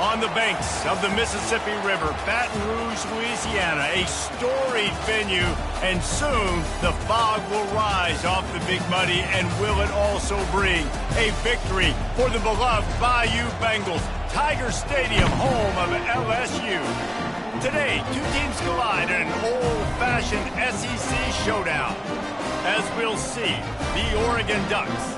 On the banks of the Mississippi River, Baton Rouge, Louisiana, a storied venue, and soon the fog will rise off the Big Muddy, and will it also bring a victory for the beloved Bayou Bengals. Tiger Stadium, home of LSU. Today, two teams collide in an old-fashioned SEC showdown. As we'll see, the Oregon Ducks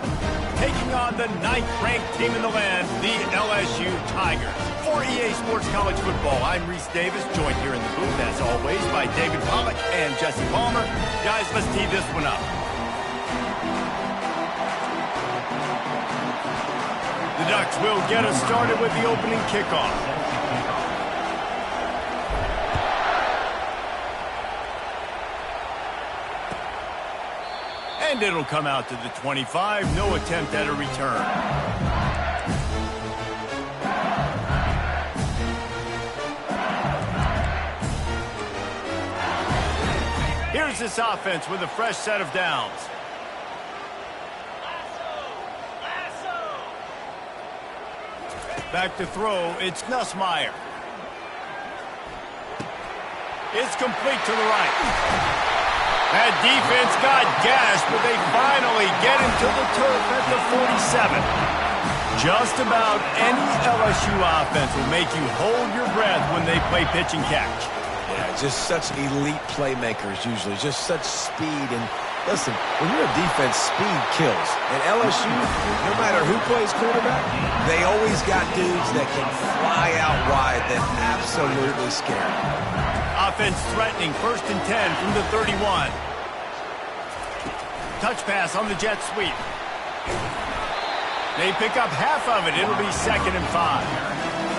taking on the 9th-ranked team in the land, the LSU Tigers. For EA Sports College Football, I'm Reese Davis, joined here in the booth, as always, by David Pollack and Jesse Palmer. Guys, let's tee this one up. The Ducks will get us started with the opening kickoff. And it'll come out to the 25. No attempt at a return. Here's this offense with a fresh set of downs. Back to throw, it's Nussmeier. It's complete to the right. That defense got gashed, but they finally get him to the turf at the 47. Just about any LSU offense will make you hold your breath when they play pitch and catch. Yeah, just such elite playmakers usually, just such speed. And listen, when you're a defense, speed kills. And LSU, no matter who plays quarterback, they always got dudes that can fly out wide that absolutely scare them. Offense threatening, 1st and 10 from the 31. Touch pass on the jet sweep. They pick up half of it. It'll be 2nd and 5.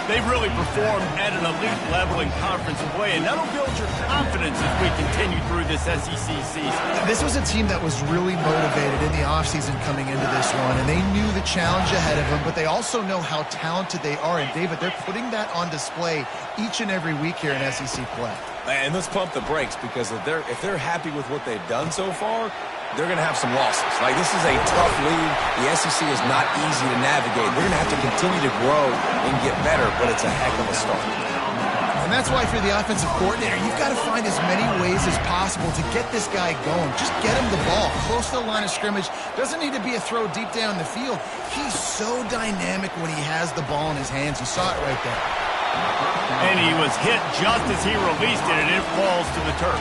They've really performed at an elite level in conference play, and that'll build your confidence as we continue through this SEC season. This was a team that was really motivated in the offseason coming into this one, and they knew the challenge ahead of them, but they also know how talented they are. And, David, they're putting that on display each and every week here in SEC play. And let's pump the brakes, because if they're happy with what they've done so far, they're going to have some losses. Like, this is a tough league. The SEC is not easy to navigate. They're going to have to continue to grow and get better, but it's a heck of a start. And that's why for the offensive coordinator, you've got to find as many ways as possible to get this guy going. Just get him the ball close to the line of scrimmage. Doesn't need to be a throw deep down the field. He's so dynamic when he has the ball in his hands. You saw it right there. And he was hit just as he released it, and it falls to the turf.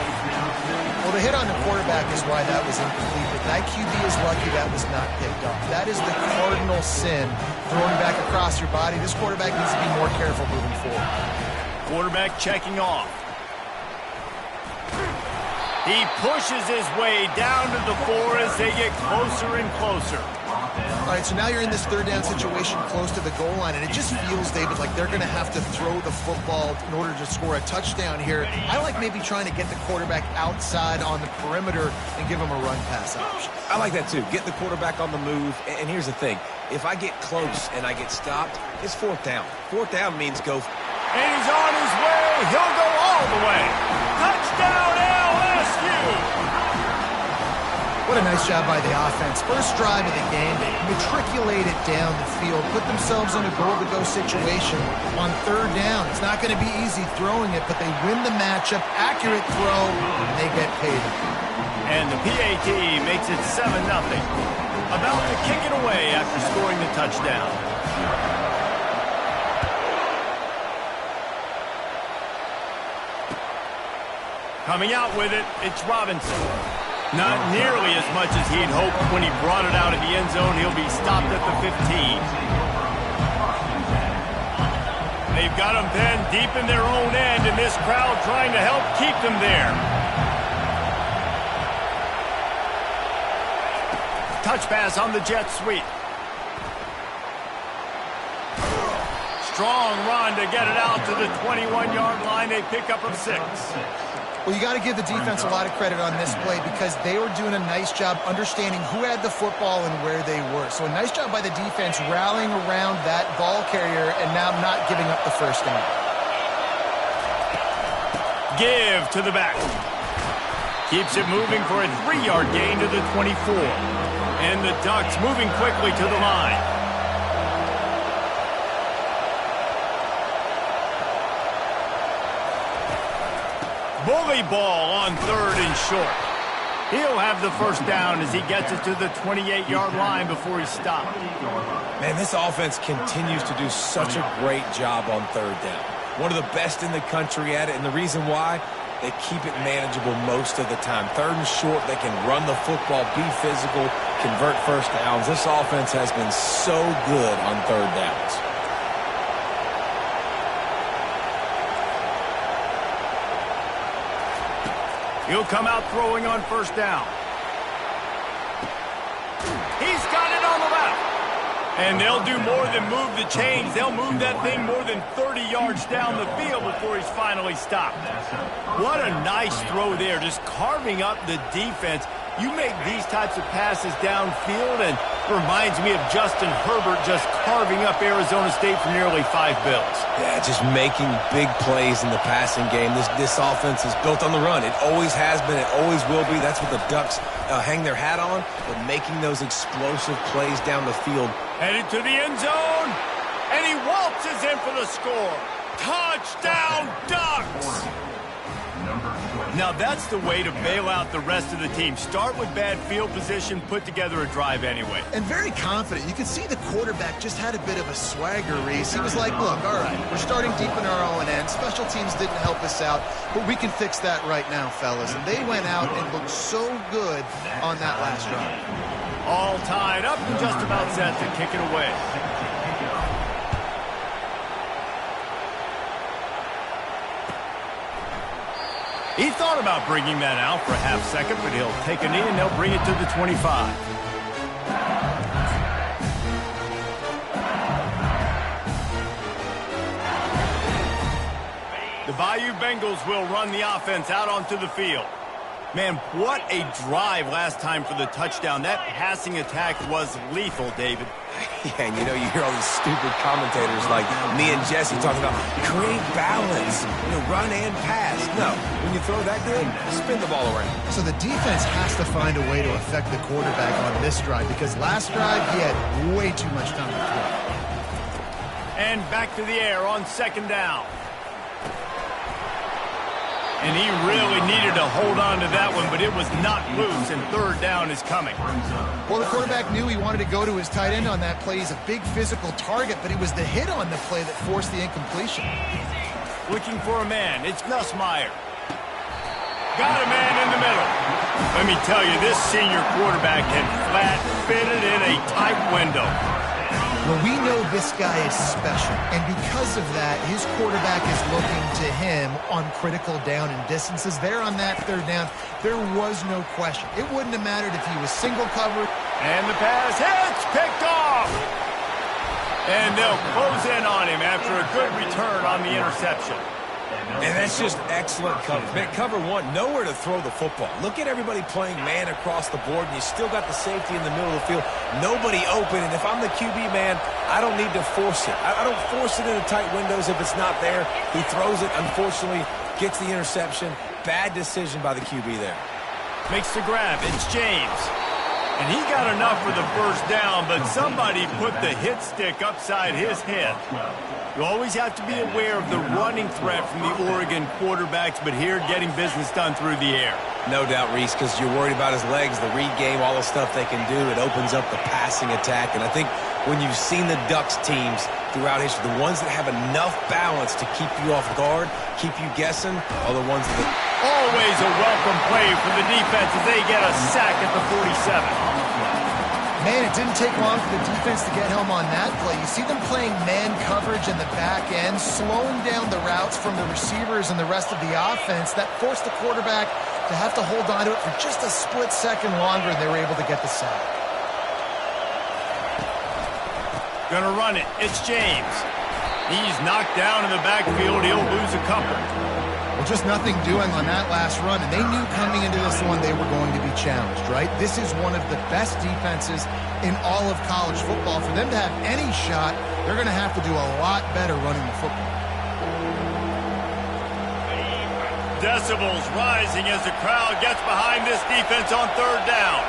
Well, the hit on the quarterback is why that was incomplete, but that QB is lucky that was not picked up. That is the cardinal sin, throwing back across your body. This quarterback needs to be more careful moving forward. Quarterback checking off. He pushes his way down to the 4 as they get closer and closer. All right, so now you're in this 3rd down situation close to the goal line, and it just feels, David, like they're going to have to throw the football in order to score a touchdown here. I like maybe trying to get the quarterback outside on the perimeter and give him a run-pass option. I like that, too. Get the quarterback on the move. And here's the thing. If I get close and I get stopped, it's 4th down. 4th down means go. And he's on his way. He'll go all the way. Touchdown, LSU! What a nice job by the offense. First drive of the game, they matriculated down the field, put themselves in a goal-to-go situation on 3rd down. It's not going to be easy throwing it, but they win the matchup. Accurate throw, and they get paid. And the PAT makes it 7-0. About to kick it away after scoring the touchdown. Coming out with it, it's Robinson. Not nearly as much as he'd hoped when he brought it out of the end zone. He'll be stopped at the 15. They've got him pinned deep in their own end, and this crowd trying to help keep them there. Touch pass on the jet sweep. Strong run to get it out to the 21-yard line. They pick up of 6. Well, you got to give the defense a lot of credit on this play because they were doing a nice job understanding who had the football and where they were. So a nice job by the defense rallying around that ball carrier and now not giving up the 1st down. Give to the back. Keeps it moving for a 3-yard gain to the 24. And the Ducks moving quickly to the line. Bully ball on 3rd and short. He'll have the first down as he gets it to the 28-yard line before he's stopped. Man, this offense continues to do such a great job on 3rd down. One of the best in the country at it, and the reason why, they keep it manageable most of the time. 3rd and short, they can run the football, be physical, convert first downs. This offense has been so good on 3rd downs. He'll come out throwing on 1st down. He's got it on the left. And they'll do more than move the chains. They'll move that thing more than 30 yards down the field before he's finally stopped. What a nice throw there, just carving up the defense. You make these types of passes downfield, and it reminds me of Justin Herbert just carving up Arizona State for nearly 5 bills. Yeah, just making big plays in the passing game. This offense is built on the run. It always has been. It always will be. That's what the Ducks hang their hat on, but making those explosive plays down the field. Headed to the end zone, and he waltzes in for the score. Touchdown, Ducks! Now that's the way to bail out the rest of the team. Start with bad field position, put together a drive anyway. And very confident. You can see the quarterback just had a bit of a swagger, Reese. He was like, look, all right, we're starting deep in our own end. Special teams didn't help us out, but we can fix that right now, fellas. And they went out and looked so good on that last drive. All tied up and just about set to kick it away. He thought about bringing that out for a half second, but he'll take a knee and they'll bring it to the 25. The Bayou Bengals will run the offense out onto the field. Man, what a drive last time for the touchdown. That passing attack was lethal, David. Yeah, and you hear all these stupid commentators like me and Jesse talking about create balance, run and pass. No, when you throw that good, spin the ball around. So the defense has to find a way to affect the quarterback on this drive because last drive he had way too much time to throw. And back to the air on 2nd down. And he really needed to hold on to that one, but it was not loose, and 3rd down is coming. Well, the quarterback knew he wanted to go to his tight end on that play. He's a big physical target, but it was the hit on the play that forced the incompletion. Looking for a man. It's Nussmeier. Got a man in the middle. Let me tell you, this senior quarterback had flat fitted in a tight window. Well, we know this guy is special, and because of that, his quarterback is looking to him on critical down and distances. There on that 3rd down, there was no question. It wouldn't have mattered if he was single covered. And the pass hits, picked off. And they'll close in on him after a good return on the interception. And that's just excellent coverage. Man, cover one, nowhere to throw the football. Look at everybody playing man across the board, and you still got the safety in the middle of the field. Nobody open, and if I'm the QB, man, I don't need to force it. I don't force it into tight windows if it's not there. He throws it, unfortunately, gets the interception. Bad decision by the QB there. Makes the grab. It's James. And he got enough for the 1st down, but somebody put the hit stick upside his head. You always have to be aware of the running threat from the Oregon quarterbacks, but here getting business done through the air. No doubt, Reese, because you're worried about his legs, the read game, all the stuff they can do. It opens up the passing attack. And I think when you've seen the Ducks teams throughout history, the ones that have enough balance to keep you off guard, keep you guessing, are the ones that... Always a welcome play for the defense as they get a sack at the 47. Man, it didn't take long for the defense to get home on that play. You see them playing man coverage in the back end, slowing down the routes from the receivers and the rest of the offense. That forced the quarterback to have to hold on to it for just a split second longer, and they were able to get the sack. Gonna run it. It's James. He's knocked down in the backfield. He'll lose a couple. Well, just nothing doing on that last run, and they knew coming into this one they were going to be challenged, right? This is one of the best defenses in all of college football. For them to have any shot, they're going to have to do a lot better running the football. Decibels rising as the crowd gets behind this defense on 3rd down.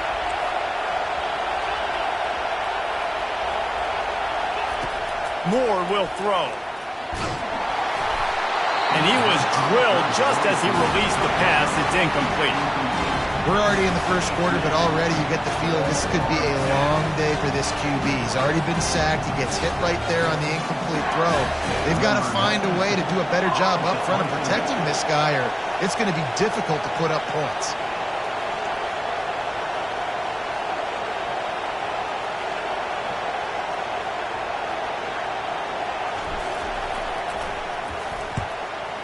Moore will throw. And he was drilled just as he released the pass. It's incomplete. We're already in the first quarter, but already you get the feeling this could be a long day for this QB. He's already been sacked. He gets hit right there on the incomplete throw. They've got to find a way to do a better job up front of protecting this guy, or it's going to be difficult to put up points.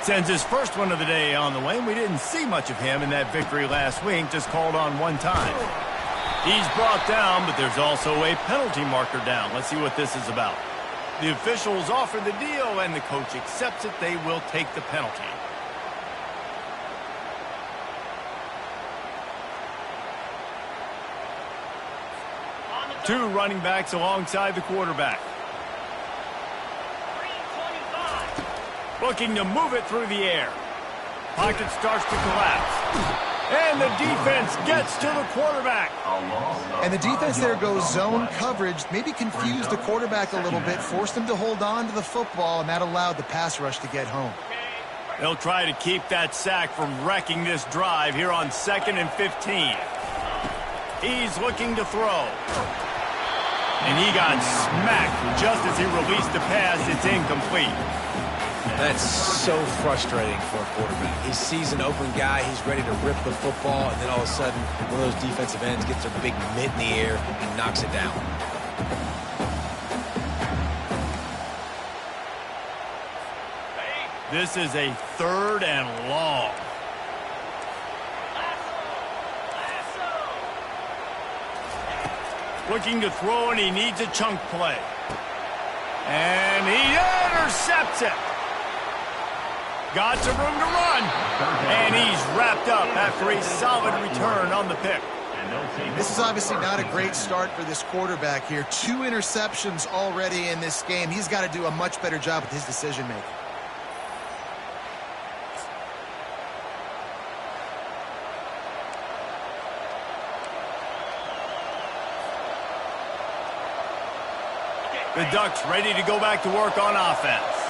Sends his first one of the day on the way. We didn't see much of him in that victory last week, just called on one time. He's brought down, but there's also a penalty marker down. Let's see what this is about. The officials offer the deal, and the coach accepts it. They will take the penalty. Two running backs alongside the quarterback. Looking to move it through the air. Pocket starts to collapse. And the defense gets to the quarterback. And the defense there goes zone coverage, maybe confused the quarterback a little bit, forced him to hold on to the football, and that allowed the pass rush to get home. They'll try to keep that sack from wrecking this drive here on 2nd and 15. He's looking to throw. And he got smacked just as he released the pass. It's incomplete. That's so frustrating for a quarterback. He sees an open guy, he's ready to rip the football, and then all of a sudden, one of those defensive ends gets their big mitt in the air and knocks it down. This is a 3rd and long. Looking to throw, and he needs a chunk play. And he intercepts it. Got some room to run. And he's wrapped up after a solid return on the pick. This is obviously not a great start for this quarterback here. 2 interceptions already in this game. He's got to do a much better job with his decision-making. The Ducks ready to go back to work on offense.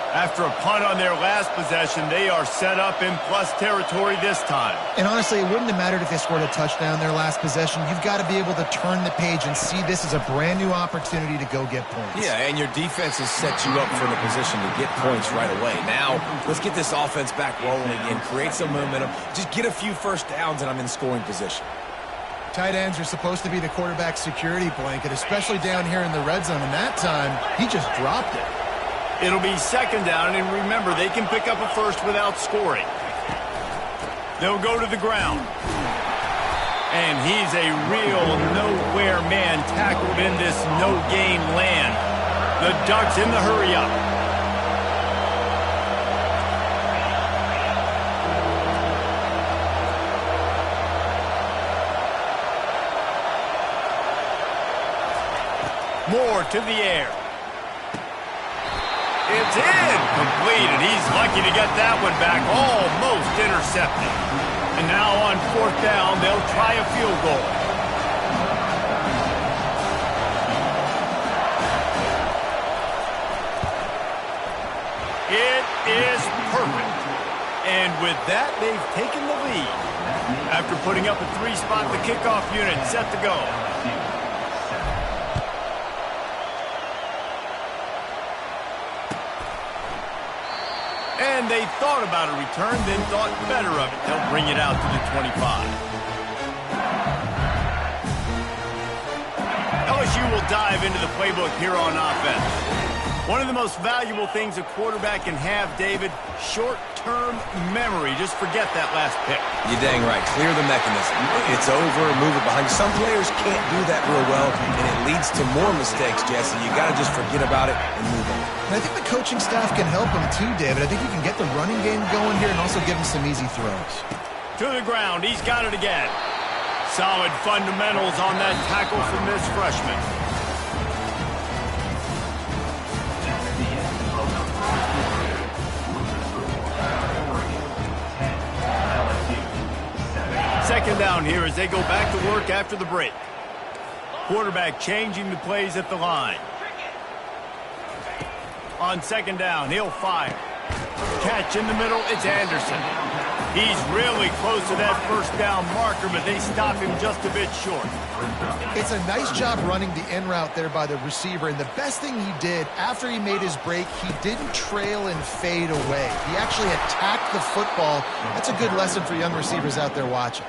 After a punt on their last possession, they are set up in plus territory this time. And honestly, it wouldn't have mattered if they scored a touchdown their last possession. You've got to be able to turn the page and see this as a brand new opportunity to go get points. Yeah, and your defense has set you up for the position to get points right away. Now, let's get this offense back rolling again, create some momentum, just get a few first downs, and I'm in scoring position. Tight ends are supposed to be the quarterback's security blanket, especially down here in the red zone, and that time, he just dropped it. It'll be 2nd down, and remember, they can pick up a first without scoring. They'll go to the ground. And he's a real nowhere man tackled in this no-gain land. The Ducks in the hurry-up. Moore to the air. It's incomplete, and he's lucky to get that one back, almost intercepted. And now on 4th down, they'll try a field goal. It is perfect. And with that, they've taken the lead. After putting up a 3-spot, the kickoff unit set to go. And they thought about a return, then thought better of it. They'll bring it out to the 25. LSU will dive into the playbook here on offense. One of the most valuable things a quarterback can have, David, short-term memory. Just forget that last pick. You're dang right. Clear the mechanism. It's over, move it behind you. Some players can't do that real well, and it leads to more mistakes, Jesse. You got to just forget about it and move on. And I think the coaching staff can help him too, David. I think you can get the running game going here and also give him some easy throws. To the ground. He's got it again. Solid fundamentals on that tackle from this freshman. Second down here as they go back to work after the break. Quarterback changing the plays at the line. On 2nd down, he'll fire. catch in the middle. It's Anderson. He's really close to that first down marker, but they stop him just a bit short. It's a nice job running the in route there by the receiver, and the best thing he did after he made his break, he didn't trail and fade away. He actually attacked the football. That's a good lesson for young receivers out there watching.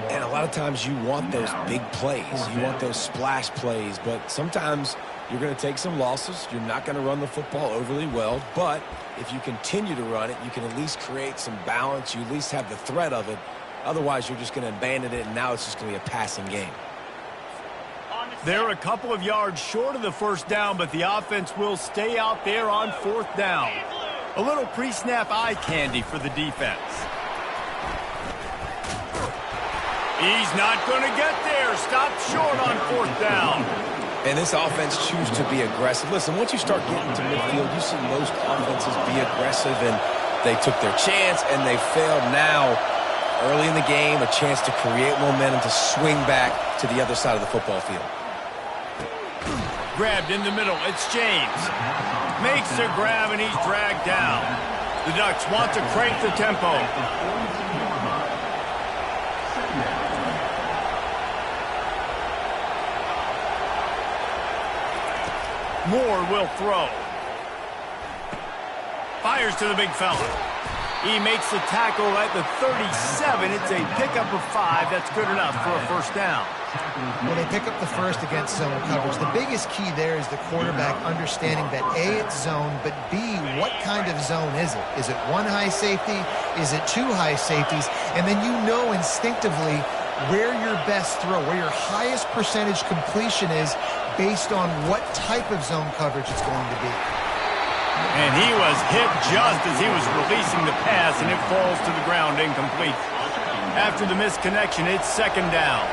And a lot of times you want those big plays. You want those splash plays, but sometimes you're going to take some losses. You're not going to run the football overly well, but if you continue to run it, you can at least create some balance. You at least have the threat of it. Otherwise, you're just going to abandon it, and now it's just going to be a passing game. They're a couple of yards short of the first down, but the offense will stay out there on fourth down. A little pre-snap eye candy for the defense. He's not going to get there. Stop short on fourth down. And this offense chooses to be aggressive. Listen, once you start getting to midfield, you see most offenses be aggressive, and they took their chance, and they failed. Now, early in the game, a chance to create momentum to swing back to the other side of the football field. Grabbed in the middle. It's James. Makes a grab, and he's dragged down. The Ducks want to crank the tempo. Moore will throw. Fires to the big fella. He makes the tackle at the 37. It's a pickup of 5. That's good enough for a first down. When they pick up the first against zone coverage, the biggest key there is the quarterback understanding that A, it's zone, but B, what kind of zone is it? Is it one high safety? Is it two high safeties? And then you know instinctively where your best throw, where your highest percentage completion is based on what type of zone coverage it's going to be. And he was hit just as he was releasing the pass, and it falls to the ground incomplete. After the misconnection, it's second down.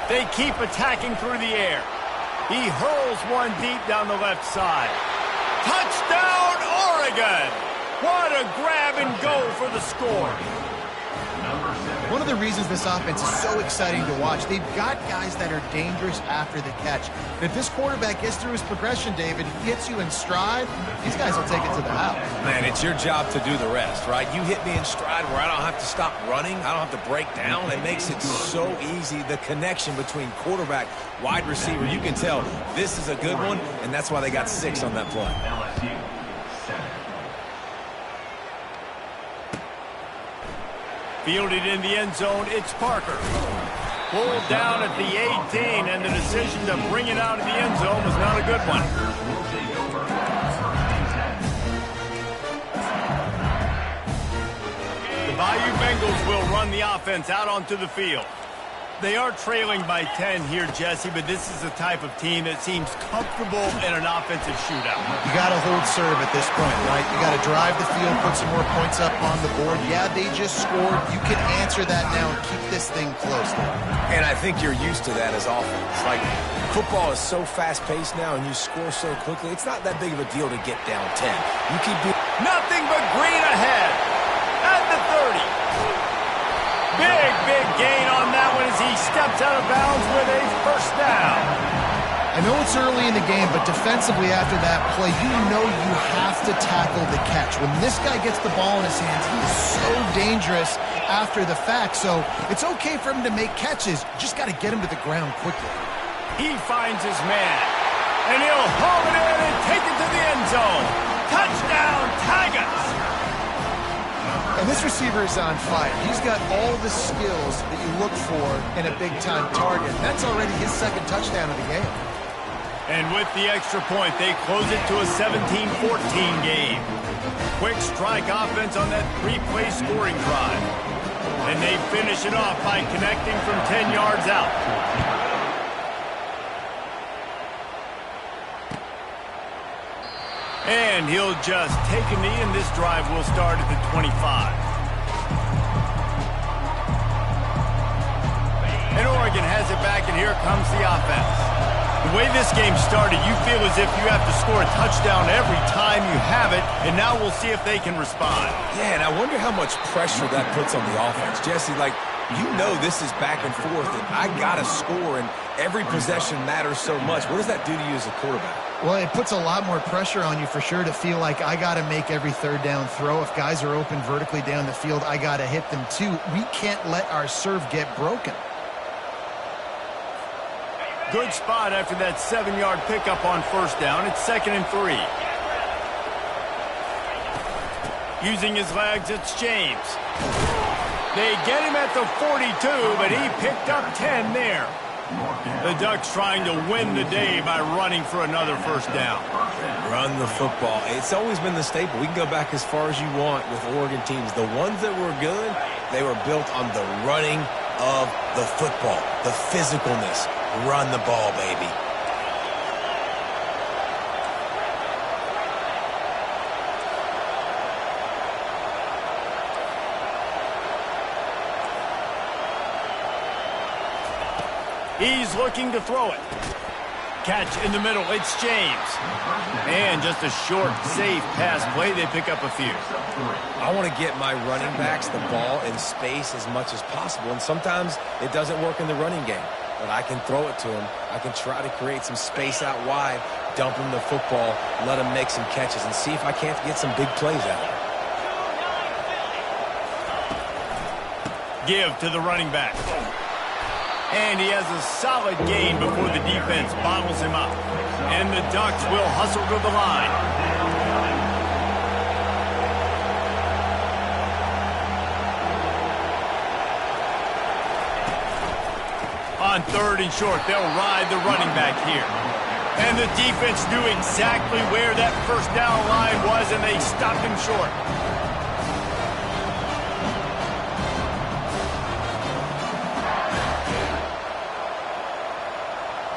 They keep attacking through the air. He hurls one deep down the left side. Touchdown, Oregon! What a grab and go for the score. One of the reasons this offense is so exciting to watch, they've got guys that are dangerous after the catch. And if this quarterback gets through his progression, David, he hits you in stride, these guys will take it to the house. Man, it's your job to do the rest, right? You hit me in stride where I don't have to stop running. I don't have to break down. It makes it so easy. The connection between quarterback, wide receiver, you can tell this is a good one, and that's why they got 6 on that play. Fielded in the end zone, it's Parker. Pulled down at the 18, and the decision to bring it out of the end zone was not a good one. The Bayou Bengals will run the offense out onto the field. They are trailing by 10 here, Jesse, but this is the type of team that seems comfortable in an offensive shootout. You got to hold serve at this point, right? You got to drive the field, put some more points up on the board. Yeah, they just scored. You can answer that now and keep this thing close. And I think you're used to that as offense. Like, football is so fast-paced now, and you score so quickly. It's not that big of a deal to get down 10. You keep doing nothing but green ahead at the 30. Big gain on that one as he steps out of bounds with a first down. I know it's early in the game, but defensively after that play, you know you have to tackle the catch. When this guy gets the ball in his hands, he's so dangerous after the fact. So it's okay for him to make catches. You just got to get him to the ground quickly. He finds his man, and he'll haul it in and take it to the end zone. Touchdown, Tigers! And this receiver is on fire. He's got all the skills that you look for in a big-time target. That's already his second touchdown of the game. And with the extra point, they close it to a 17-14 game. Quick strike offense on that 3-play scoring drive. And they finish it off by connecting from 10 yards out. And he'll just take a knee, and this drive will start at the 25. And Oregon has it back, and here comes the offense. The way this game started, you feel as if you have to score a touchdown every time you have it, and now we'll see if they can respond. Yeah, and I wonder how much pressure that puts on the offense. Jesse, like, You know this is back and forth, and I got to score, and every possession matters so much. What does that do to you as a quarterback? Well, it puts a lot more pressure on you for sure to feel like I got to make every third down throw. If guys are open vertically down the field, I got to hit them too. We can't let our serve get broken. Good spot after that 7-yard pickup on first down. It's 2nd and 3. Using his legs, it's James. They get him at the 42, but he picked up 10 there. The Ducks trying to win the day by running for another first down. Run the football. It's always been the staple. We can go back as far as you want with Oregon teams. The ones that were good, they were built on the running of the football, the physicalness. Run the ball, baby. He's looking to throw it. Catch in the middle. It's James. And just a short, safe pass play. They pick up a few. I want to get my running backs the ball in space as much as possible. And sometimes it doesn't work in the running game. But I can throw it to him. I can try to create some space out wide, dump him the football, let him make some catches, and see if I can't get some big plays out of it. Give to the running back. And he has a solid gain before the defense bottles him up. And the Ducks will hustle to the line. On 3rd and short, they'll ride the running back here. And the defense knew exactly where that first down line was, and they stopped him short.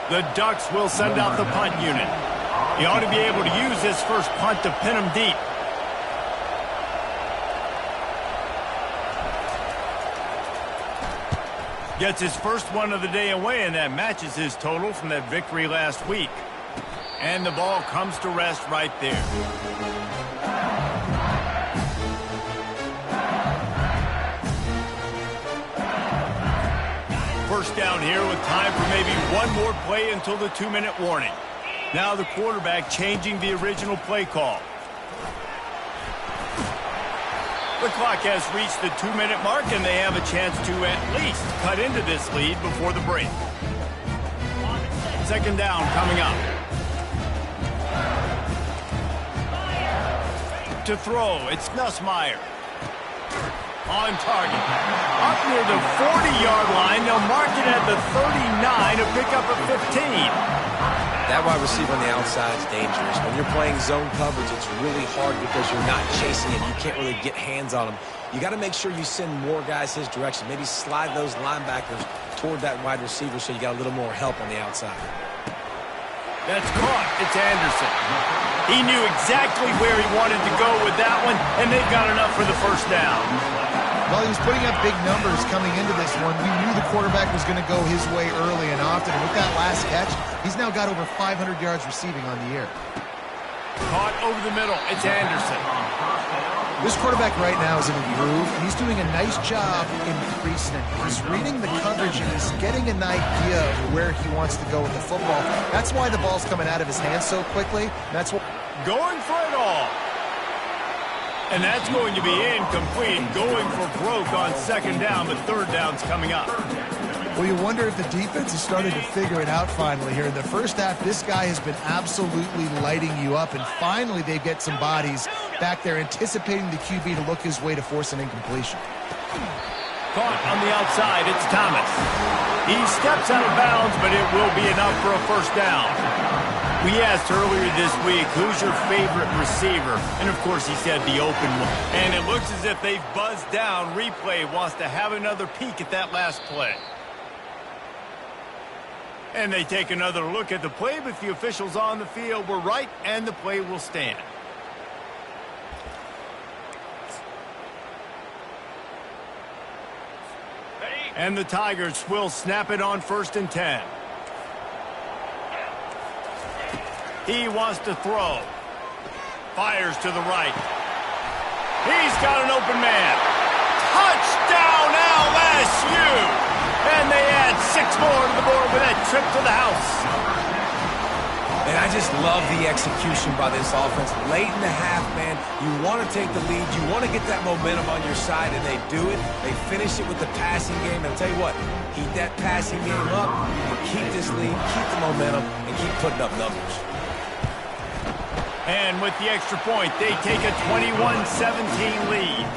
The Ducks will send out the punt unit. He ought to be able to use this first punt to pin him deep. Gets his first one of the day away, and that matches his total from that victory last week. And the ball comes to rest right there. First down here with time for maybe one more play until the 2-minute warning. Now the quarterback changing the original play call. The clock has reached the 2-minute mark, and they have a chance to at least cut into this lead before the break. 2nd down coming up. To throw, it's Nussmeier. On target. Up near the 40-yard line. They'll mark it at the 39 to pick up a 15. That wide receiver on the outside is dangerous. When you're playing zone coverage, it's really hard because you're not chasing it. You can't really get hands on him. You got to make sure you send more guys his direction. Maybe slide those linebackers toward that wide receiver so you got a little more help on the outside. That's caught. It's Anderson. He knew exactly where he wanted to go with that one, and they've got enough for the first down. Well, he was putting up big numbers coming into this one. We knew the quarterback was going to go his way early and often. And with that last catch, he's now got over 500 yards receiving on the year. Caught over the middle. It's Anderson. This quarterback right now is in a groove, and he's doing a nice job increasing it. He's reading the coverage, and he's getting an idea of where he wants to go with the football. That's why the ball's coming out of his hands so quickly. That's what going for it all. And that's going to be incomplete. Going for broke on 2nd down, but 3rd down's coming up. Well, you wonder if the defense has started to figure it out finally here. In the first half, this guy has been absolutely lighting you up, and finally they get some bodies back there anticipating the QB to look his way to force an incompletion. Caught on the outside, it's Thomas. He steps out of bounds, but it will be enough for a first down. We asked earlier this week, who's your favorite receiver? And, of course, he said the open one. And it looks as if they've buzzed down. Replay wants to have another peek at that last play. And they take another look at the play, but the officials on the field were right, and the play will stand. And the Tigers will snap it on 1st and 10. He wants to throw. Fires to the right. He's got an open man. Touchdown LSU! more to the board with that trip to the house. And I just love the execution by this offense. Late in the half, man, you want to take the lead. You want to get that momentum on your side, and they do it. They finish it with the passing game. And I'll tell you what, keep that passing game up, and keep this lead, keep the momentum, and keep putting up numbers. And with the extra point, they take a 21-17 lead.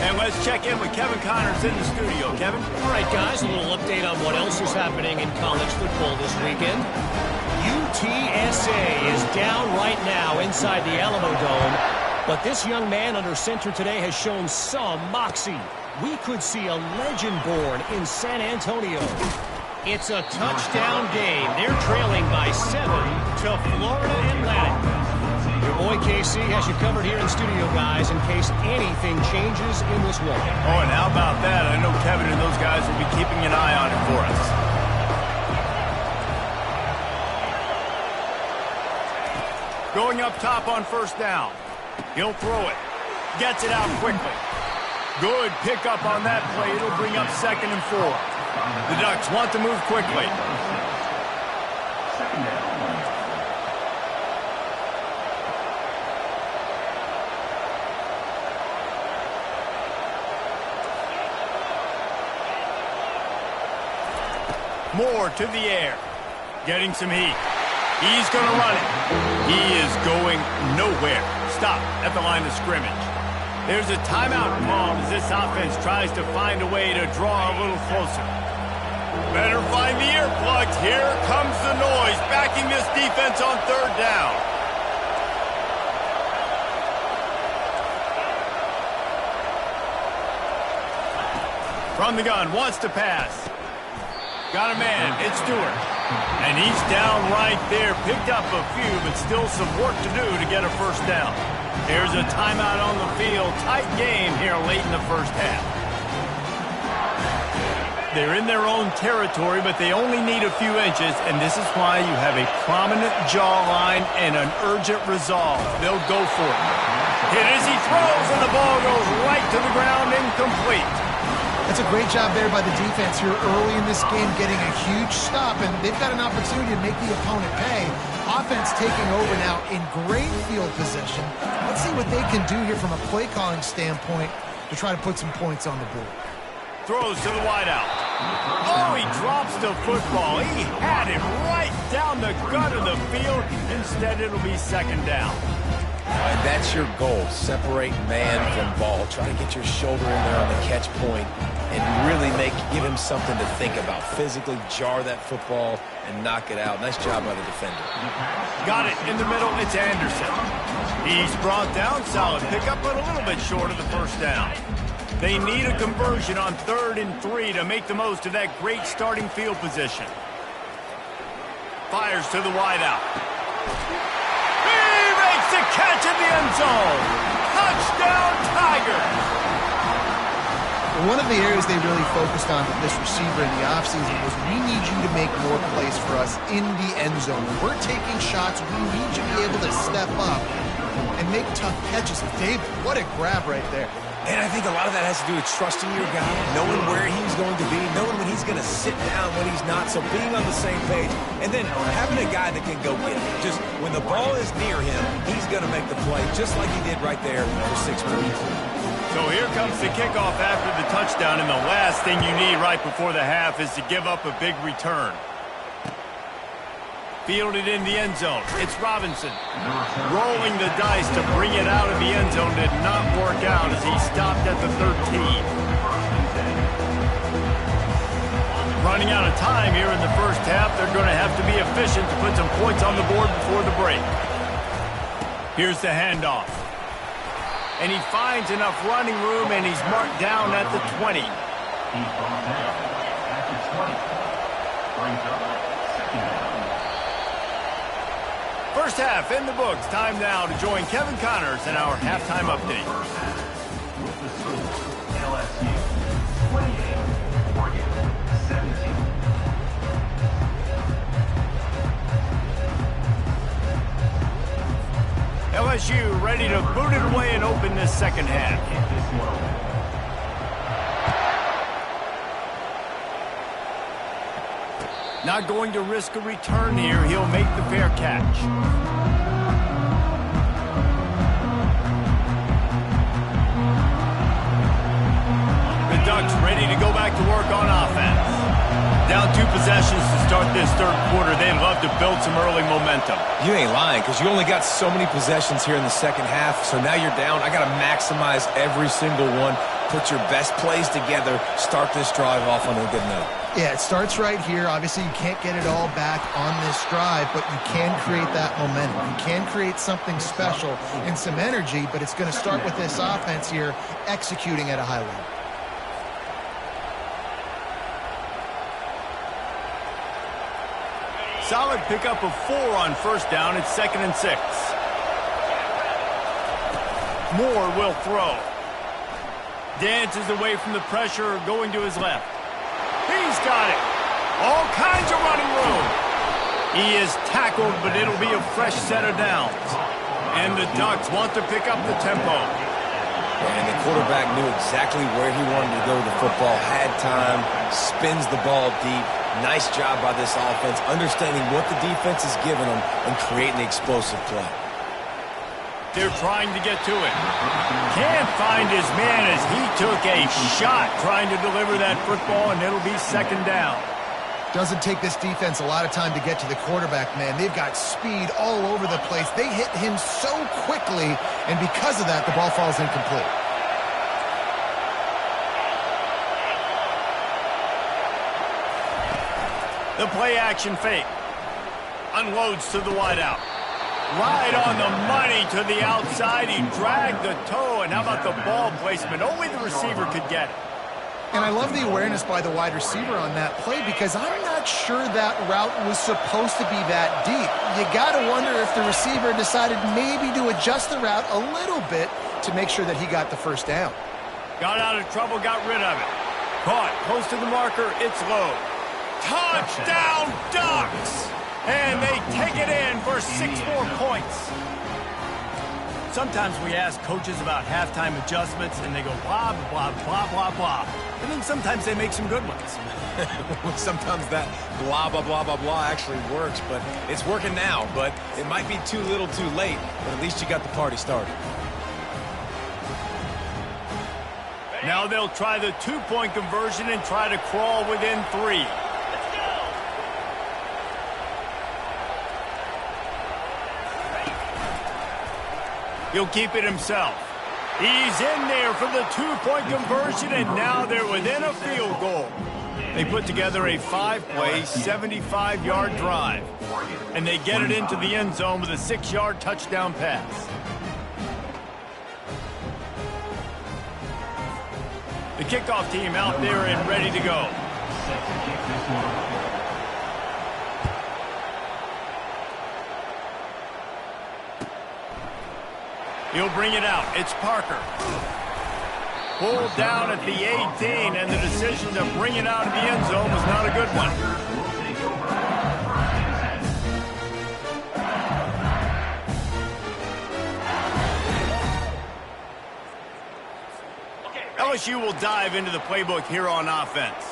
And let's check in with Kevin Connors in the studio. Kevin? All right, guys, a little update on what else is happening in college football this weekend. UTSA is down right now inside the Alamo Dome, but this young man under center today has shown some moxie. We could see a legend born in San Antonio. It's a touchdown game. They're trailing by 7 to Florida Atlantic. Your boy KC has you covered here in studio, guys, in case anything changes in this one. Oh, and how about that? I know Kevin and those guys will be keeping an eye on it for us. Going up top on first down. He'll throw it. Gets it out quickly. Good pickup on that play. It'll bring up 2nd and 4. The Ducks want to move quickly. Moore to the air. Getting some heat. He's going to run it. He is going nowhere. Stop at the line of scrimmage. There's a timeout called as this offense tries to find a way to draw a little closer. Better find the earplugs. Here comes the noise, backing this defense on 3rd down. From the gun, wants to pass. Got a man, it's Stewart. And he's down right there. Picked up a few, but still some work to do to get a first down. There's a timeout on the field. Tight game here late in the first half. They're in their own territory, but they only need a few inches, and this is why you have a prominent jawline and an urgent resolve. They'll go for it. Hit as he throws, and the ball goes right to the ground, incomplete. That's a great job there by the defense here early in this game, getting a huge stop, and they've got an opportunity to make the opponent pay. Offense taking over now in great field position. Let's see what they can do here from a play-calling standpoint to try to put some points on the board. Throws to the wideout. Oh, he drops the football. He had it right down the gut of the field. Instead, it'll be 2nd down. And that's your goal. Separate man from ball. Try to get your shoulder in there on the catch point and really give him something to think about. Physically jar that football and knock it out. Nice job by the defender. Got it in the middle. It's Anderson. He's brought down. Solid pickup, but a little bit short of the first down. They need a conversion on 3rd and 3 to make the most of that great starting field position. Fires to the wideout. The catch in the end zone. Touchdown, Tigers. One of the areas they really focused on with this receiver in the offseason was we need you to make more plays for us in the end zone. When we're taking shots, we need you to be able to step up and make tough catches. David, what a grab right there. And I think a lot of that has to do with trusting your guy, knowing where he's going to be, knowing when he's going to sit down, when he's not, so being on the same page, and then having a guy that can go get it. Just when the ball is near him, he's going to make the play, just like he did right there for 6 points. So here comes the kickoff after the touchdown, and the last thing you need right before the half is to give up a big return. Fielded in the end zone. It's Robinson. Rolling the dice to bring it out of the end zone did not work out as he stopped at the 13. Running out of time here in the first half. They're going to have to be efficient to put some points on the board before the break. Here's the handoff. And he finds enough running room, and he's marked down at the 20. He's brought down at the 20. Brings up 2nd down. First half in the books. Time now to join Kevin Connors in our halftime update. With the score, LSU 28, Oregon 17. LSU ready to boot it away and open this second half. Not going to risk a return here. He'll make the fair catch. The Ducks ready to go back to work on offense. Down 2 possessions to start this third quarter. They'd love to build some early momentum. You ain't lying, because you only got so many possessions here in the second half, so now you're down. I got to maximize every single one, put your best plays together, start this drive off on a good note. Yeah, it starts right here. Obviously, you can't get it all back on this drive, but you can create that momentum. You can create something special and some energy, but it's going to start with this offense here executing at a high level. Solid pickup of 4 on first down. It's 2nd and 6. Moore will throw. Dances away from the pressure, going to his left. He's got it. All kinds of running room. He is tackled, but it'll be a fresh set of downs. And the Ducks want to pick up the tempo. And the quarterback knew exactly where he wanted to go with the football, had time, spins the ball deep. Nice job by this offense, understanding what the defense is giving them and creating the explosive play. They're trying to get to it. Can't find his man as he took a shot trying to deliver that football, and it'll be 2nd down. Doesn't take this defense a lot of time to get to the quarterback, man. They've got speed all over the place. They hit him so quickly, and because of that, the ball falls incomplete. The play-action fake. Unloads to the wideout. Right on the money to the outside. He dragged the toe, and how about the ball placement? Only the receiver could get it. And I love the awareness by the wide receiver on that play because I'm not sure that route was supposed to be that deep. You got to wonder if the receiver decided maybe to adjust the route a little bit to make sure that he got the first down. Got out of trouble, got rid of it. Caught, close to the marker, it's low. Touchdown, Ducks! And they take it in for 6 more points. Sometimes we ask coaches about halftime adjustments, and they go blah, blah, blah, blah, blah. And then sometimes they make some good ones. Sometimes that blah, blah, blah, blah, blah actually works, but it's working now. But it might be too little too late, but at least you got the party started. Now they'll try the 2-point conversion and try to crawl within 3. He'll keep it himself. He's in there for the 2-point conversion, and now they're within a field goal. They put together a 5-play, 75-yard drive, and they get it into the end zone with a 6-yard touchdown pass. The kickoff team out there and ready to go. He'll bring it out. It's Parker. Pulled down at the 18, and the decision to bring it out of the end zone was not a good one. LSU will dive into the playbook here on offense.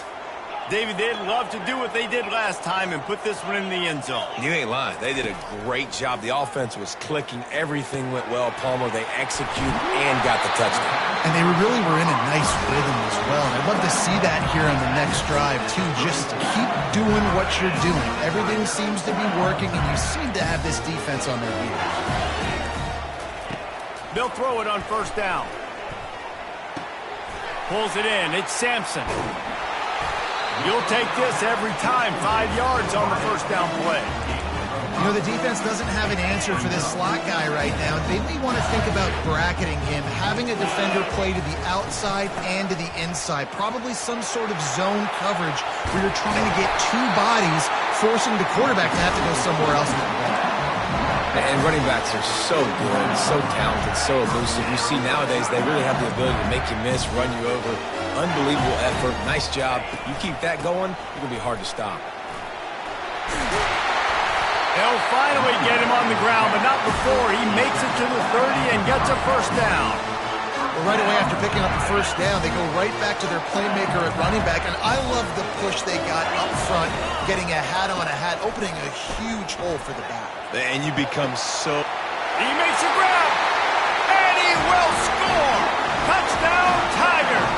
David, they'd love to do what they did last time and put this one in the end zone. You ain't lying. They did a great job. The offense was clicking. Everything went well. Palmer, they executed and got the touchdown. And they really were in a nice rhythm as well. And I'd love to see that here on the next drive, too. Just keep doing what you're doing. Everything seems to be working, and you seem to have this defense on their heels. They'll throw it on first down. Pulls it in. It's Sampson. You'll take this every time. 5 yards on the first down play. You know, the defense doesn't have an answer for this slot guy right now. They may want to think about bracketing him, having a defender play to the outside and to the inside. Probably some sort of zone coverage where you're trying to get 2 bodies, forcing the quarterback to have to go somewhere else with the ball. And running backs are so good, so talented, so elusive. You see nowadays they really have the ability to make you miss, run you over. Unbelievable effort. Nice job. You keep that going, it's going to be hard to stop. They'll finally get him on the ground, but not before. He makes it to the 30 and gets a first down. Well, right away after picking up the first down, they go right back to their playmaker at running back, and I love the push they got up front, getting a hat on a hat, opening a huge hole for the back. And you become so... He makes a grab, and he will score! Touchdown, Tigers!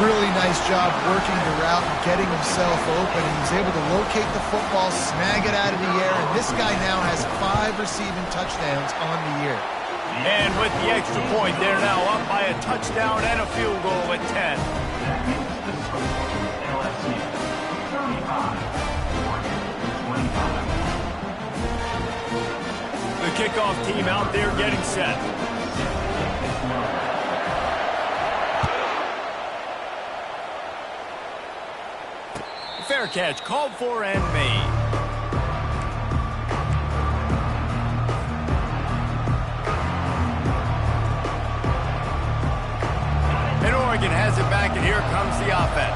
Really nice job working the route and getting himself open. And he's able to locate the football, snag it out of the air, and this guy now has 5 receiving touchdowns on the year. And with the extra point, they're now up by a touchdown and a field goal at 10. LSU 35, Oregon 25. The kickoff team out there getting set. Fair catch called for and made. And Oregon has it back, and here comes the offense.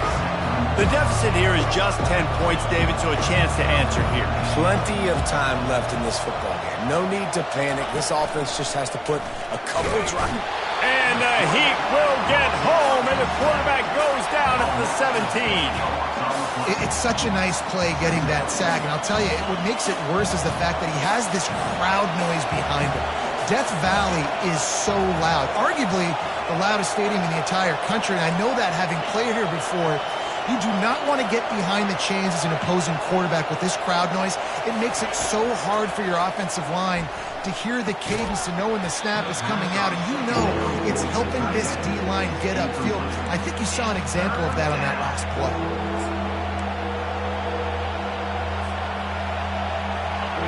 The deficit here is just 10 points, David, so a chance to answer here. Plenty of time left in this football game. No need to panic. This offense just has to put a couple drives. And the Heat will get home, and the quarterback goes down at the 17. It's such a nice play getting that sack, and I'll tell you, what makes it worse is the fact that he has this crowd noise behind him. Death Valley is so loud, arguably the loudest stadium in the entire country, and I know that having played here before. You do not want to get behind the chains as an opposing quarterback with this crowd noise. It makes it so hard for your offensive line to hear the cadence, to know when the snap is coming out, and you know it's helping this D-line get upfield. I think you saw an example of that on that last play.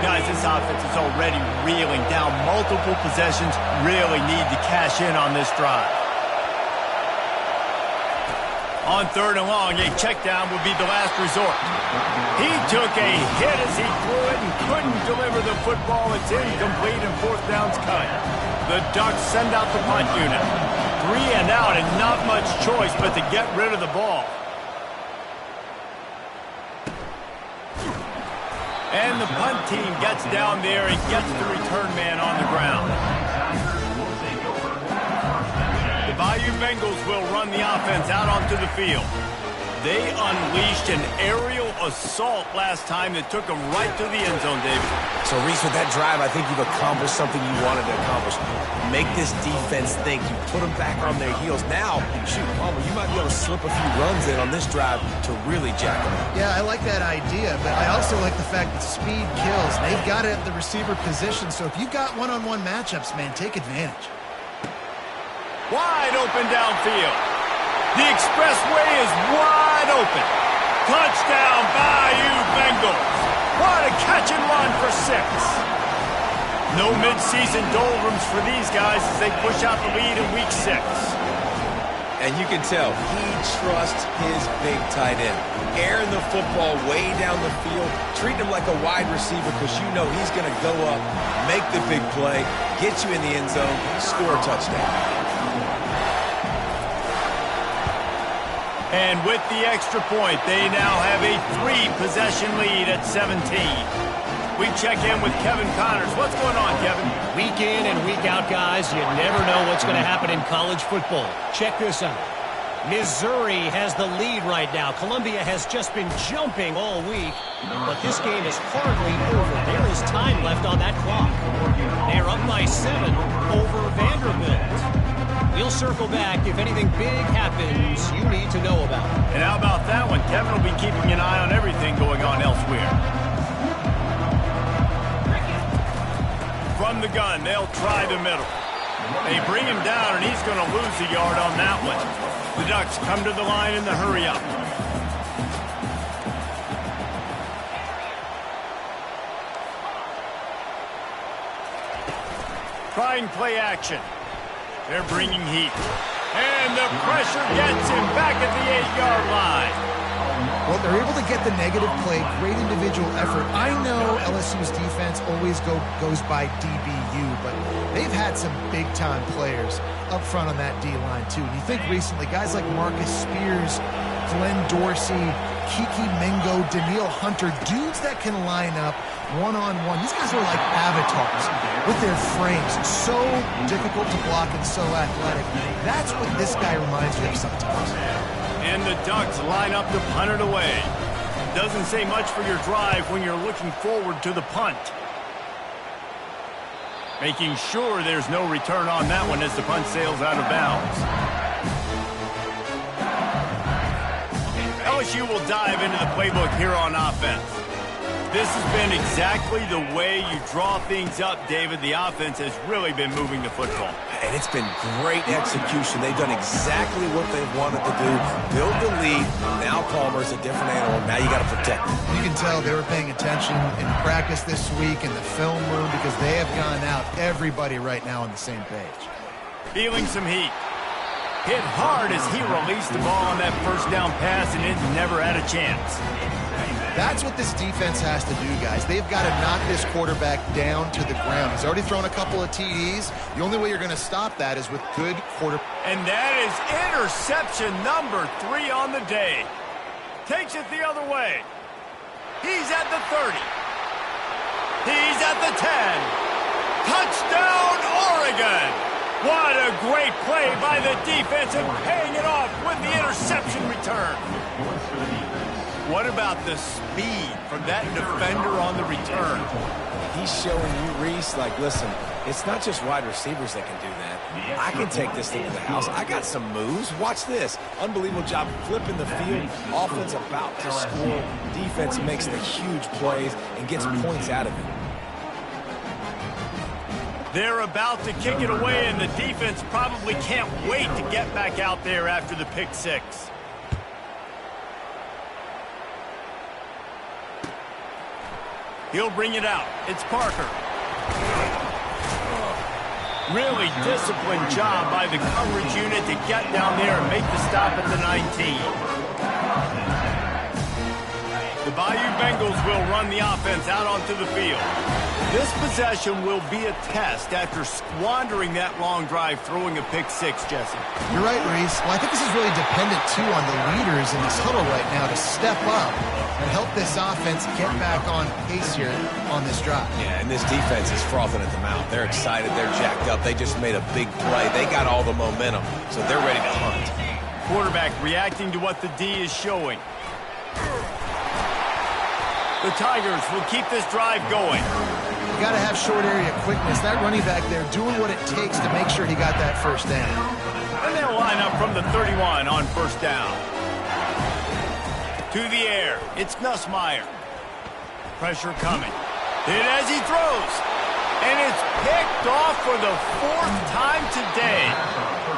Guys, this offense is already reeling down multiple possessions. Really need to cash in on this drive. On 3rd and long, a check down would be the last resort. He took a hit as he threw it and couldn't deliver the football. It's incomplete and 4th down's cut. The Ducks send out the punt unit. 3 and out and not much choice but to get rid of the ball. And the punt team gets down there and gets the return man on the ground. The Bayou Bengals will run the offense out onto the field. They unleashed an aerial assault last time that took them right to the end zone, David. So, Reese, with that drive, I think you've accomplished something you wanted to accomplish. Make this defense think. You put them back on their heels. Now, shoot, Palmer, you might be able to slip a few runs in on this drive to really jack them up. Yeah, I like that idea, but I also like the fact that speed kills. They've got it at the receiver position, so if you've got one-on-one matchups, man, take advantage. Wide open downfield. The expressway is wide open. Touchdown, Bayou Bengals. What a catch and run for 6. No midseason doldrums for these guys as they push out the lead in week 6. And you can tell he trusts his big tight end. Airing the football way down the field, treating him like a wide receiver because you know he's going to go up, make the big play, get you in the end zone, score a touchdown. And with the extra point, they now have a 3-possession lead at 17. We check in with Kevin Connors. What's going on, Kevin? Week in and week out, guys, you never know what's going to happen in college football. Check this out. Missouri has the lead right now. Columbia has just been jumping all week, but this game is hardly over. There is time left on that clock. They're up by 7 over Vanderbilt. We'll circle back if anything big happens you need to know about. And how about that one? Kevin will be keeping an eye on everything going on elsewhere. From the gun, they'll try the middle. They bring him down, and he's going to lose a yard on that one. The Ducks come to the line in the hurry-up. Trying play action. They're bringing heat. And the pressure gets him back at the 8-yard line. Well, they're able to get the negative play, great individual effort. I know LSU's defense always goes by DBU, but they've had some big-time players up front on that D-line, too. And you think recently, guys like Marcus Spears, Glenn Dorsey, Kiki Mingo, Daniil Hunter, dudes that can line up one-on-one. These guys are like avatars with their frames. So difficult to block and so athletic. That's what this guy reminds me of sometimes. And the Ducks line up to punt it away. Doesn't say much for your drive when you're looking forward to the punt. Making sure there's no return on that one as the punt sails out of bounds. LSU will dive into the playbook here on offense. This has been exactly the way you draw things up, David. The offense has really been moving the football. And it's been great execution. They've done exactly what they've wanted to do. Build the lead. Now Palmer's a different animal. Now you got to protect him. You can tell they were paying attention in practice this week in the film room because they have gone out, everybody right now on the same page. Feeling some heat. Hit hard as he released the ball on that first down pass, and it never had a chance. That's what this defense has to do, guys. They've got to knock this quarterback down to the ground. He's already thrown a couple of TDs. The only way you're going to stop that is with good quarterback. And that is interception number 3 on the day. Takes it the other way. He's at the 30. He's at the 10. Touchdown, Oregon! What a great play by the defense and paying it off with the interception return. What about the speed from that defender on the return? He's showing you, Reese, like, listen, it's not just wide receivers that can do that. I can take this thing to the house. I got some moves. Watch this. Unbelievable job flipping the field. Offense about to score. Defense makes the huge plays and gets points out of it. They're about to kick it away, and the defense probably can't wait to get back out there after the pick six. He'll bring it out. It's Parker. Really disciplined job by the coverage unit to get down there and make the stop at the 19. The Bayou Bengals will run the offense out onto the field. This possession will be a test after squandering that long drive throwing a pick six, Jesse. You're right, Reese. Well, I think this is really dependent, too, on the leaders in this huddle right now to step up and help this offense get back on pace here on this drive. Yeah, and this defense is frothing at the mouth. They're excited. They're jacked up. They just made a big play. They got all the momentum, so they're ready to hunt. Quarterback reacting to what the D is showing. The Tigers will keep this drive going. You got to have short area quickness. That running back there doing what it takes to make sure he got that first down. And they'll line up from the 31 on first down. To the air, it's Nussmeier. Pressure coming. Hit as he throws. And it's picked off for the 4th time today.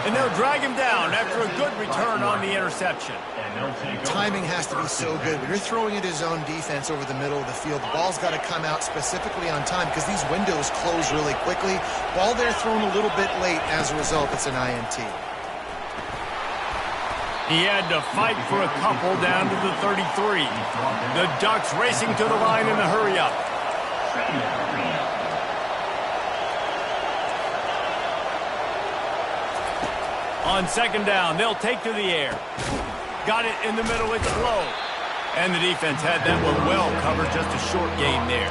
And they'll drag him down after a good return on the interception. Timing has to be so good. When you're throwing it his own defense over the middle of the field, the ball's got to come out specifically on time because these windows close really quickly. Ball there thrown a little bit late. As a result, it's an INT. He had to fight for a couple down to the 33. The Ducks racing to the line in the hurry-up. On second down, they'll take to the air. Got it in the middle, it's low. And the defense had that one well covered, just a short game there.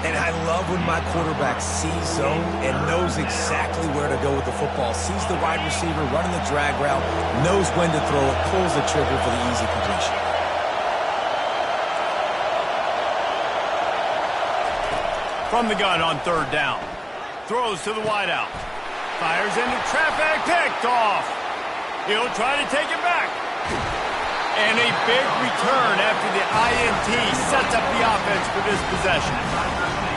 And I love when my quarterback sees zone and knows exactly where to go with the football. Sees the wide receiver running the drag route, knows when to throw it, pulls the trigger for the easy completion. From the gun on third down. Throws to the wideout. Fires into traffic, picked off. He'll try to take it back. And a big return after the INT sets up the offense for this possession.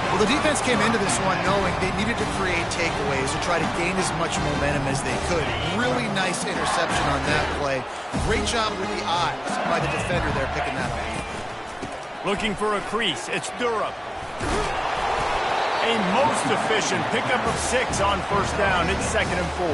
Well, the defense came into this one knowing they needed to create takeaways to try to gain as much momentum as they could. Really nice interception on that play. Great job with the eyes by the defender there picking that up. Looking for a crease. It's Durham. A most efficient pickup of 6 on first down. It's 2nd and 4.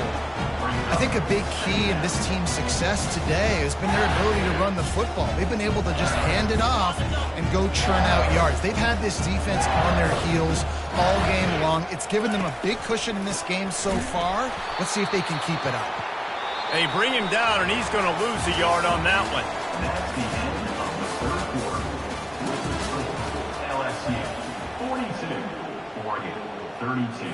I think a big key in this team's success today has been their ability to run the football. They've been able to just hand it off and go churn out yards. They've had this defense on their heels all game long. It's given them a big cushion in this game so far. Let's see if they can keep it up. They bring him down, and he's going to lose a yard on that one. That's the end of the third quarter. LSU 42, Oregon 32.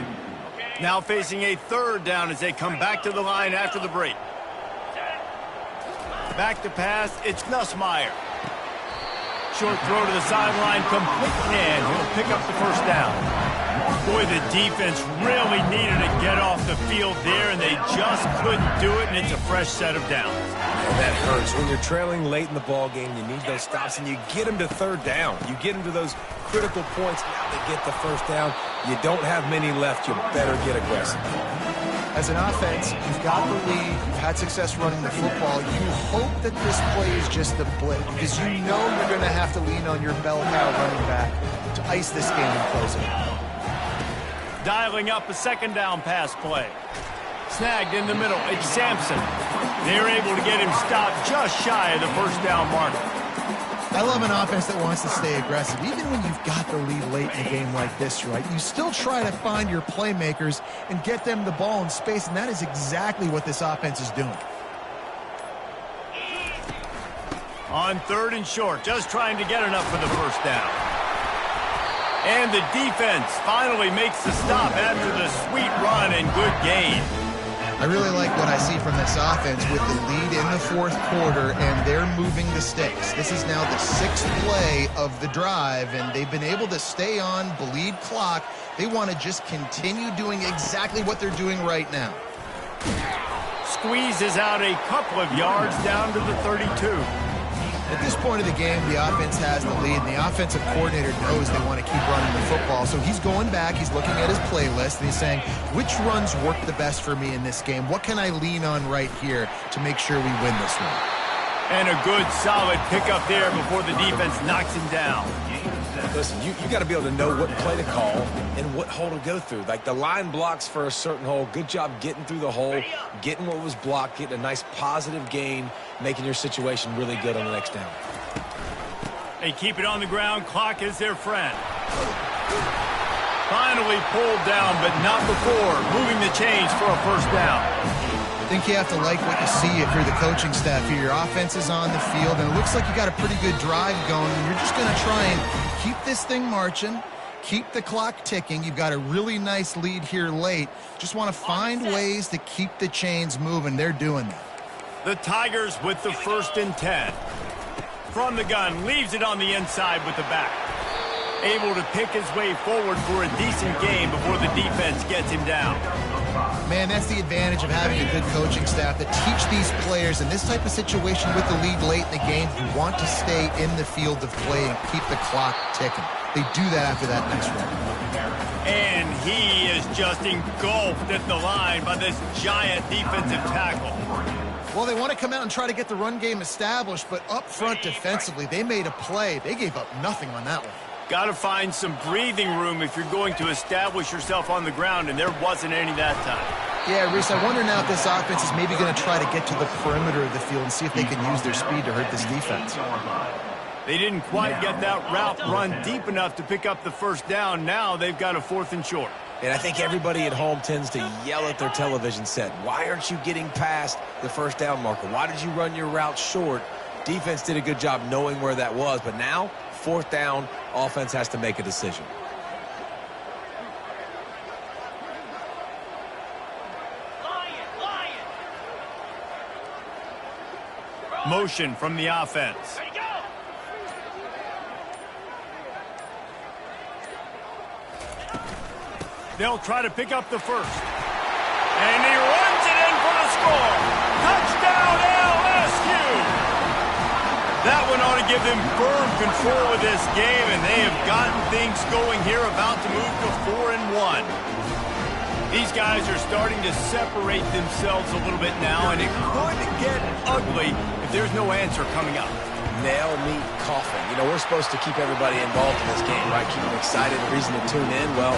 Now facing a 3rd down as they come back to the line after the break. Back to pass, it's Nussmeier. Short throw to the sideline, complete, and he'll pick up the first down. Boy, the defense really needed to get off the field there, and they just couldn't do it, and it's a fresh set of downs. And that hurts. When you're trailing late in the ball game, you need those stops, and you get them to 3rd down. You get them to those critical points. Now they get the first down. You don't have many left. You better get aggressive. As an offense, you've got the lead, you've had success running the football. You hope that this play is just a blip because you know you're going to have to lean on your bell cow running back to ice this game and close it out. Dialing up a 2nd down pass play. Snagged in the middle, it's Sampson. They're able to get him stopped just shy of the first down marker. I love an offense that wants to stay aggressive. Even when you've got the lead late in a game like this, right, you still try to find your playmakers and get them the ball in space, and that is exactly what this offense is doing. On 3rd and short, just trying to get enough for the first down. And the defense finally makes the stop after the sweet run and good gain. I really like what I see from this offense with the lead in the 4th quarter, and they're moving the sticks. This is now the 6th play of the drive, and they've been able to stay on, bleed clock. They want to just continue doing exactly what they're doing right now. Squeezes out a couple of yards down to the 32. At this point of the game, the offense has the lead, and the offensive coordinator knows they want to keep running the football. So he's going back, he's looking at his playlist, and he's saying, which runs work the best for me in this game? What can I lean on right here to make sure we win this one? And a good, solid pickup there before the defense knocks him down. Listen, you got to be able to know what play to call and what hole to go through. Like the line blocks for a certain hole. Good job getting through the hole, getting what was blocked, getting a nice positive gain, making your situation really good on the next down. They keep it on the ground. Clock is their friend. Finally pulled down, but not before moving the chains for a first down. I think you have to like what you see if you're the coaching staff here. Your offense is on the field, and it looks like you got a pretty good drive going, and you're just going to try and keep this thing marching, keep the clock ticking. You've got a really nice lead here late. Just want to find ways to keep the chains moving. They're doing that. The Tigers with the 1st and 10. From the gun, leaves it on the inside with the back. Able to pick his way forward for a decent game before the defense gets him down. Man, that's the advantage of having a good coaching staff that teach these players in this type of situation with the lead late in the game who want to stay in the field of play and keep the clock ticking. They do that after that next run. And he is just engulfed at the line by this giant defensive tackle. Well, they want to come out and try to get the run game established, but up front defensively, they made a play. They gave up nothing on that one. Got to find some breathing room if you're going to establish yourself on the ground, and there wasn't any that time. Yeah, Reese, I wonder now if this offense is maybe going to try to get to the perimeter of the field and see if they can use their speed to hurt this defense. They didn't quite get that route run deep enough to pick up the first down. Now they've got a 4th and short. And I think everybody at home tends to yell at their television set. Why aren't you getting past the first down marker? Why did you run your route short? Defense did a good job knowing where that was, but now 4th down, offense has to make a decision. Motion from the offense. They'll try to pick up the first. And he runs it in for the score. Touchdown, LSU! That one ought to give them firm control of this game, and they have gotten things going here, about to move to 4-1. These guys are starting to separate themselves a little bit now, and it could get ugly if there's no answer coming up. nail meat coughing. You know, we're supposed to keep everybody involved in this game, right? Keep them excited, a reason to tune in. Well,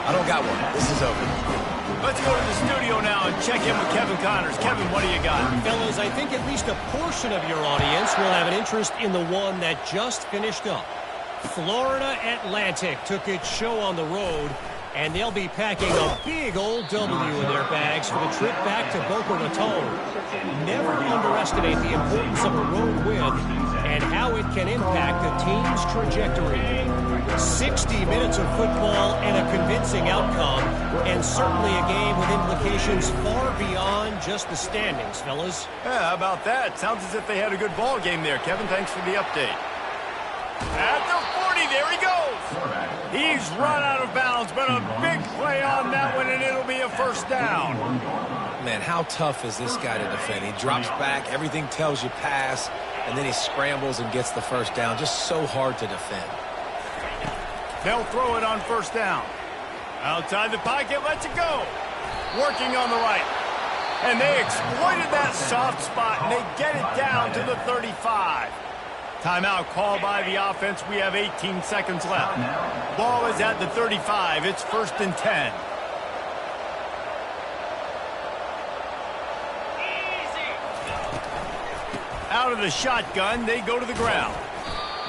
I don't got one. This is over. Let's go to the studio now and check in with Kevin Connors. Kevin, what do you got? Fellas, I think at least a portion of your audience will have an interest in the one that just finished up. Florida Atlantic took its show on the road, and they'll be packing a big old W in their bags for the trip back to Boca Raton. Never underestimate the importance of a road win and how it can impact a team's trajectory. 60 minutes of football and a convincing outcome, and certainly a game with implications far beyond just the standings, fellas. Yeah, how about that? Sounds as if they had a good ball game there. Kevin, thanks for the update. At the 40, there he goes. He's run out of bounds, but a big play on that one, and it'll be a first down. Man, how tough is this guy to defend? He drops back, everything tells you pass, and then he scrambles and gets the first down. Just so hard to defend. They'll throw it on first down. Outside the pocket, lets it go. Working on the right. And they exploited that soft spot, and they get it down to the 35. Timeout called by the offense. We have 18 seconds left. Ball is at the 35. It's 1st and 10. Out of the shotgun, they go to the ground.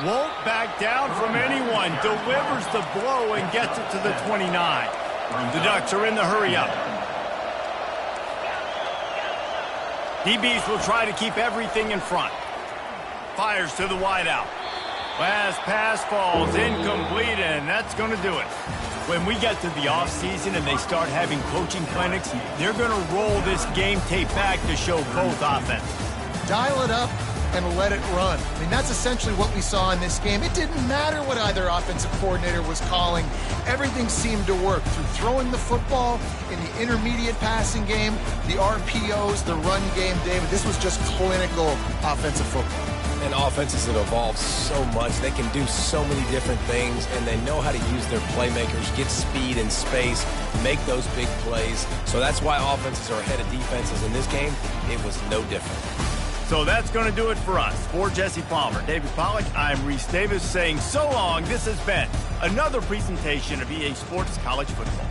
Won't back down from anyone. Delivers the blow and gets it to the 29. The Ducks are in the hurry-up. DBs will try to keep everything in front. Fires to the wideout. Last pass falls incomplete, and that's going to do it. When we get to the offseason and they start having coaching clinics, they're going to roll this game tape back to show both offenses. Dial it up and let it run. I mean, that's essentially what we saw in this game. It didn't matter what either offensive coordinator was calling. Everything seemed to work through throwing the football in the intermediate passing game, the RPOs, the run game. David, this was just clinical offensive football. And offenses have evolved so much. They can do so many different things, and they know how to use their playmakers, get speed and space, make those big plays. So that's why offenses are ahead of defenses in this game. It was no different. So that's going to do it for us. For Jesse Palmer, David Pollack, I'm Reese Davis saying so long. This has been another presentation of EA Sports College Football.